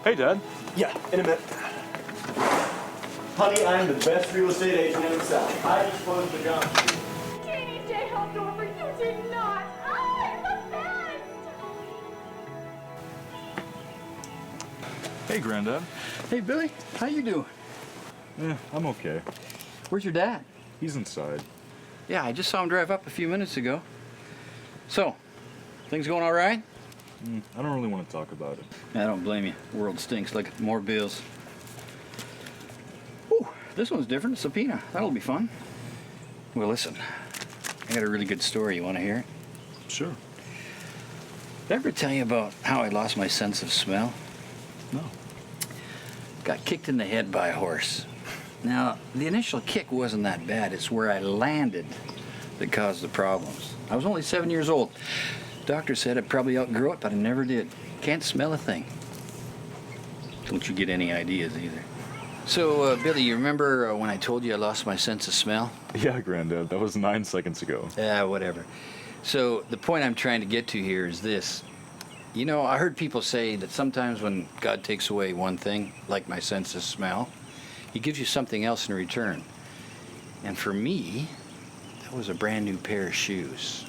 Hey, Dad. Yeah, in a minute. Honey, I am the best real estate agent in the South. I just closed the gun. Danny J. helped over. You did not. I'm the best. Hey, Granddad. Hey, Billy, how you doing? I'm okay. Where's your dad? He's inside. Yeah, I just saw him drive up a few minutes ago. So, things going all right? I don't really want to talk about it. I don't blame you. The world stinks. Look, more bills. Ooh, this one's different. A subpoena. That'll be fun. Well, listen. I got a really good story. You want to hear it? Sure. Did I ever tell you about how I lost my sense of smell? No. Got kicked in the head by a horse. Now, the initial kick wasn't that bad. It's where I landed that caused the problems. I was only 7 years old. Doctor said I'd probably outgrow it, but I never did. Can't smell a thing. Don't you get any ideas either. So, Billy, you remember when I told you I lost my sense of smell? Yeah, Granddad. That was 9 seconds ago. Yeah, whatever. So, the point I'm trying to get to here is this. You know, I heard people say that sometimes when God takes away one thing, like my sense of smell, he gives you something else in return. And for me, that was a brand new pair of shoes.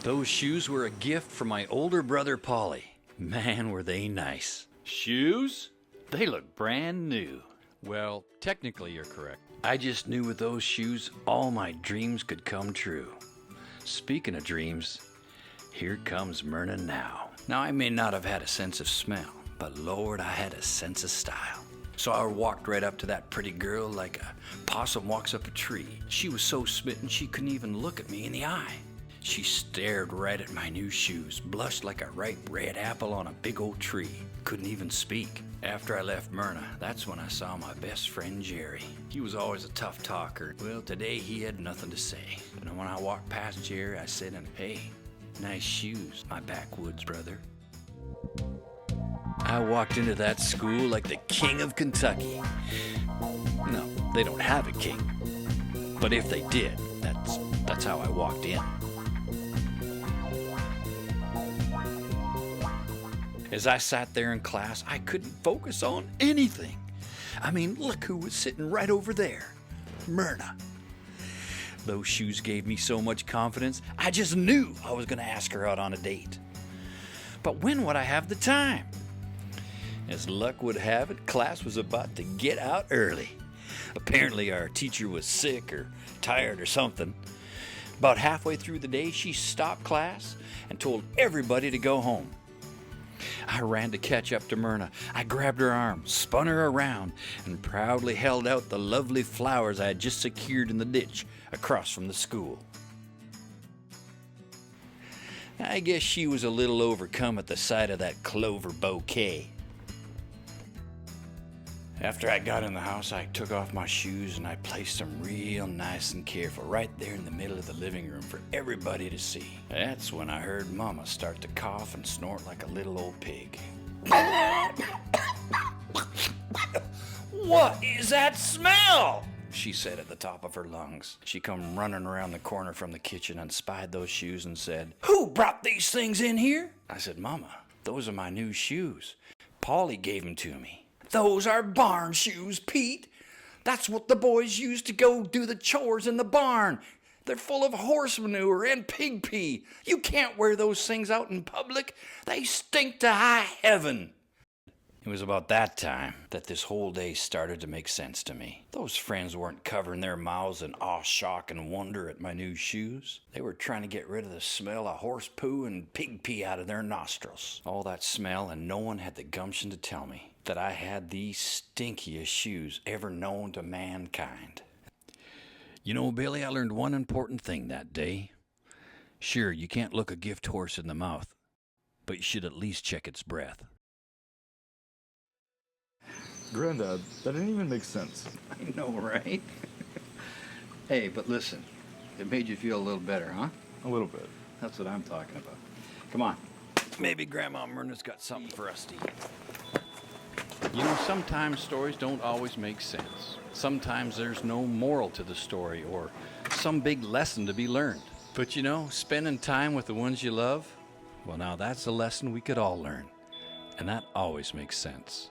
Those shoes were a gift from my older brother, Paulie. Man, were they nice. Shoes? They look brand new. Well, technically you're correct. I just knew with those shoes, all my dreams could come true. Speaking of dreams, here comes Myrna now. Now, I may not have had a sense of smell, but Lord, I had a sense of style. So I walked right up to that pretty girl like a possum walks up a tree. She was so smitten she couldn't even look at me in the eye. She stared right at my new shoes, blushed like a ripe red apple on a big old tree. Couldn't even speak. After I left Myrna, that's when I saw my best friend Jerry. He was always a tough talker. Well, today he had nothing to say. But when I walked past Jerry, I said to him, "Hey, nice shoes, my backwoods brother." I walked into that school like the king of Kentucky. No, they don't have a king. But if they did, that's how I walked in. As I sat there in class, I couldn't focus on anything. I mean, look who was sitting right over there. Myrna. Those shoes gave me so much confidence, I just knew I was going to ask her out on a date. But when would I have the time? As luck would have it, class was about to get out early. Apparently our teacher was sick or tired or something. About halfway through the day, she stopped class and told everybody to go home. I ran to catch up to Myrna. I grabbed her arm, spun her around, and proudly held out the lovely flowers I had just secured in the ditch across from the school. I guess she was a little overcome at the sight of that clover bouquet. After I got in the house, I took off my shoes and I placed them real nice and careful right there in the middle of the living room for everybody to see. That's when I heard Mama start to cough and snort like a little old pig. "What is that smell?" she said at the top of her lungs. She come running around the corner from the kitchen and spied those shoes and said, "Who brought these things in here?" I said, "Mama, those are my new shoes. Paulie gave them to me." "Those are barn shoes, Pete. That's what the boys use to go do the chores in the barn. They're full of horse manure and pig pee. You can't wear those things out in public. They stink to high heaven." It was about that time that this whole day started to make sense to me. Those friends weren't covering their mouths in awe, shock, and wonder at my new shoes. They were trying to get rid of the smell of horse poo and pig pee out of their nostrils. All that smell, and no one had the gumption to tell me that I had the stinkiest shoes ever known to mankind. You know, Billy, I learned one important thing that day. Sure, you can't look a gift horse in the mouth, but you should at least check its breath. Granddad, that didn't even make sense. I know, right? Hey, but listen, it made you feel a little better, huh? A little bit. That's what I'm talking about. Come on. Maybe Grandma Myrna's got something for us to eat. You know, sometimes stories don't always make sense. Sometimes there's no moral to the story or some big lesson to be learned. But you know, spending time with the ones you love, well, now that's a lesson we could all learn. And that always makes sense.